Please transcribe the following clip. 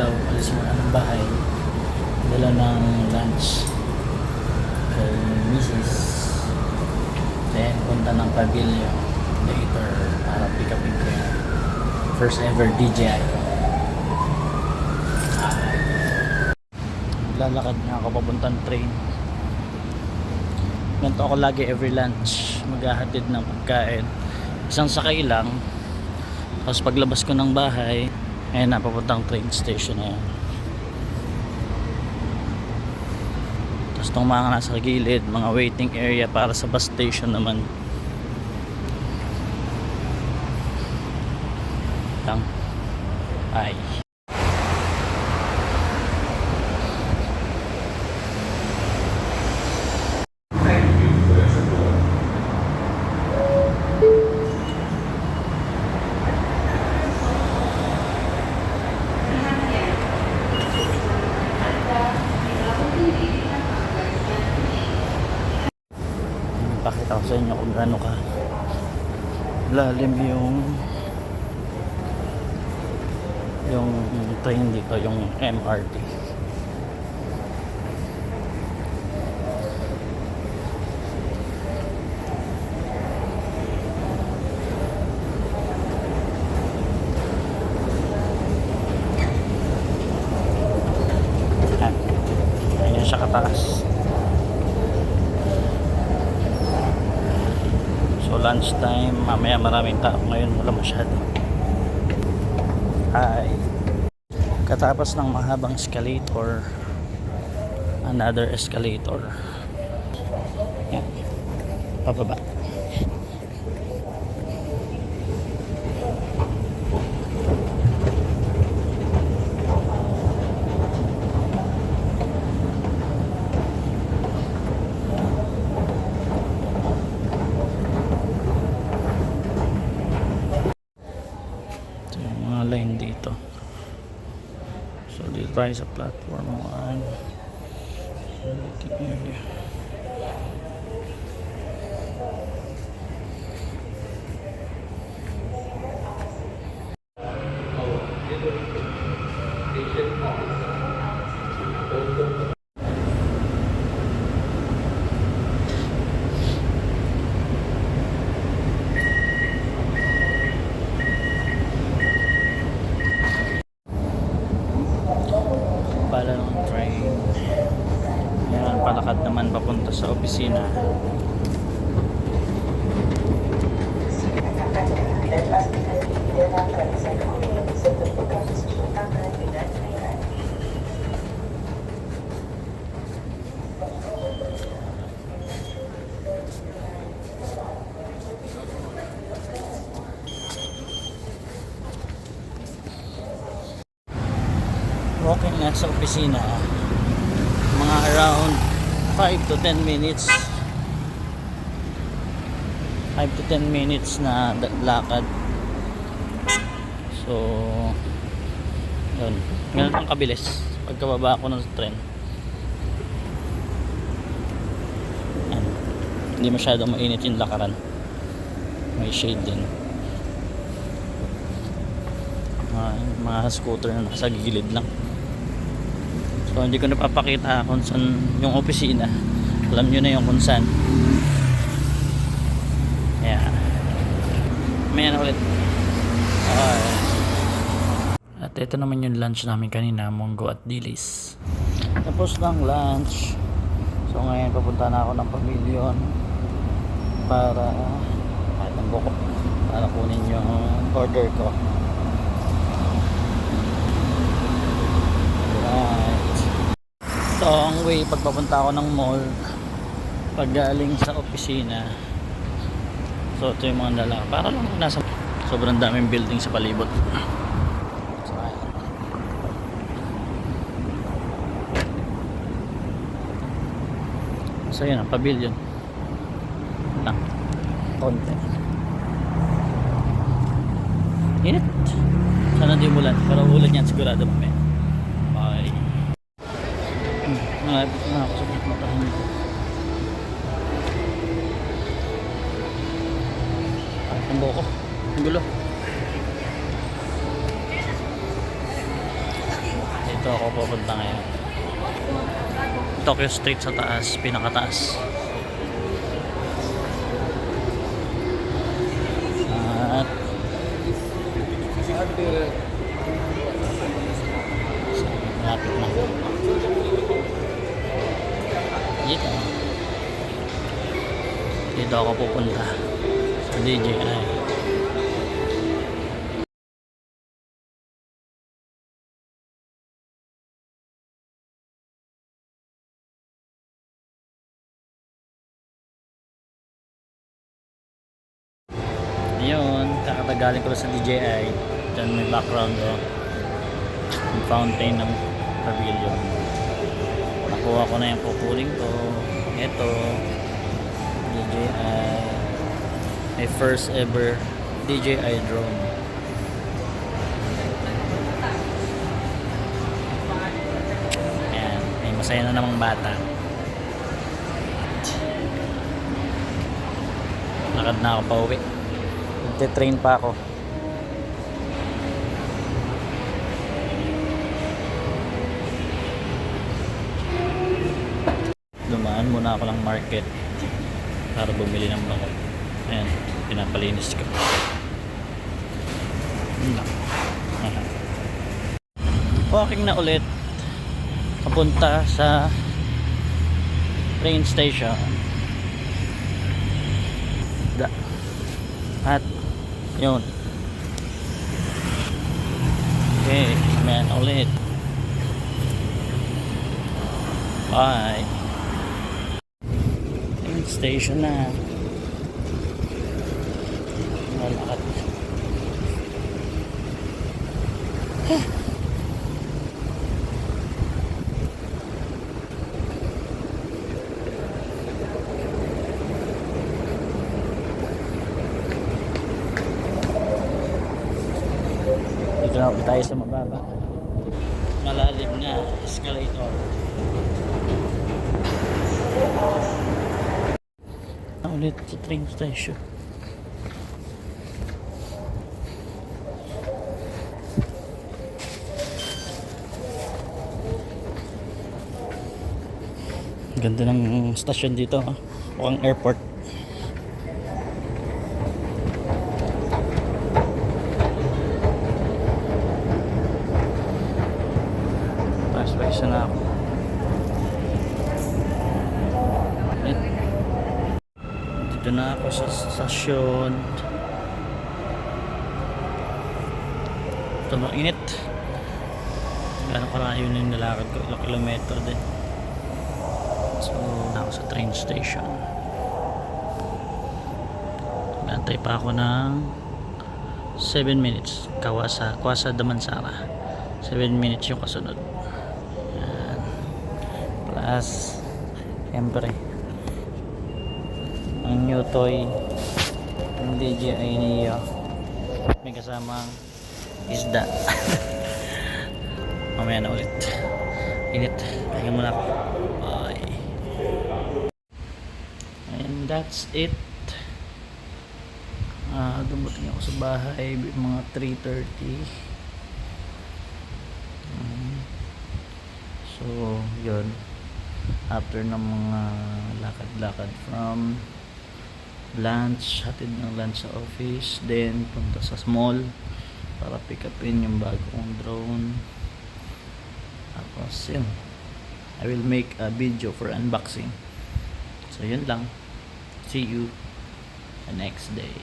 daw alis muna ng bahay, dala ng lunch kay Mrs. Then punta ng pavilion later para pick upin ko yung first ever DJI. Lalakad na ako papuntang train. Ganito ako lagi every lunch, maghahatid ng pagkain, isang sakay lang. Tapos paglabas ko ng bahay, ayun na, papuntang train station na yan. Tapos itong mga nasa gilid, mga waiting area para sa bus station naman lang. Ay, pakita ko sa inyo kung gaano ka lalim yung train dito, yung MRT. Ayan siya kataas. So lunch time, mamaya maraming tao, ngayon wala masyado. Hi. Katapos ng mahabang escalator, another escalator. Yan, pababa. Line dito. So dito tayo sa platform 1. Waiting area. Bala ng train. Ayan, palakad naman papunta sa opisina. Walking na sa opisina, mga around 5 to 10 minutes 5 to 10 minutes na lakad. So yun, ganun ang kabilis pagkababa ako ng tren. Yan. Hindi masyadong mainit yung lakaran, may shade din. Mga scooter na nasa gilid lang. So hindi ko napapakita kung saan yung opisina. Alam nyo na yung kung saan. Yeah. May na ulit. At ito naman yung lunch namin kanina, munggo at dilis. Tapos ng lunch. So ngayon papunta na ako ng pavilion para kahit ang buko para kunin yung order ko. So ang way pagpapunta ako ng mall pag galing sa opisina. So ito yung mga dala para lang nasa sobrang daming building sa palibot. So ayan. So yun ang pavilion lang konti. Init. Sana di umulan, pero ulan yan sigurado mamaya. Bye. Nalapit na ako sa matahan nito. Ang buko. Ang gulo. Dito ako pupunta ngayon. Tokyo Street sa taas, pinakataas. At malapit na. Dito ako pupunta sa DJI. Ayun, kakatagaling ko lang sa DJI. Diyan may background yung fountain ng pavilion. Nakuha ko na yung kukuling ko. Ito DJI, my first ever DJI drone. Ayan, may masaya na namang bata. Lakad na ako pa uwi. Nagte-train pa ako. Dumaan muna ako lang market para bumili ng bako. Ayan, pinapalinis ko. Walking na ulit papunta sa train station. At yun, okay, man ulit. Bye. Train station na. Malakad. Dito na ulit tayo sa mababa. Malalim na escalator. Ulit sa train station. Ganda ng station dito, mukhang airport. Pasok na ako. Dito na ako sa stasyon. Ito na init. Gano'n kalayo na yung nalakad ko, ilang kilometro din. So, ako sa train station. Nantay pa ako ng 7 minutes. Kawasa Damansara. 7 minutes yung kasunod. Yan. Plus, siyempre, ang new toy ng DJI Neo. May kasamang isda. Mamaya na ulit. Init. Pahinga muna ako. Bye. And that's it. Dumating ako sa bahay mga 3:30. So yun, after ng mga lakad-lakad from lunch, hatid ng lunch sa office, then punta sa mall para pick upin yung bago kong drone. Tapos yun, I will make a video for unboxing. So yun lang. See you the next day.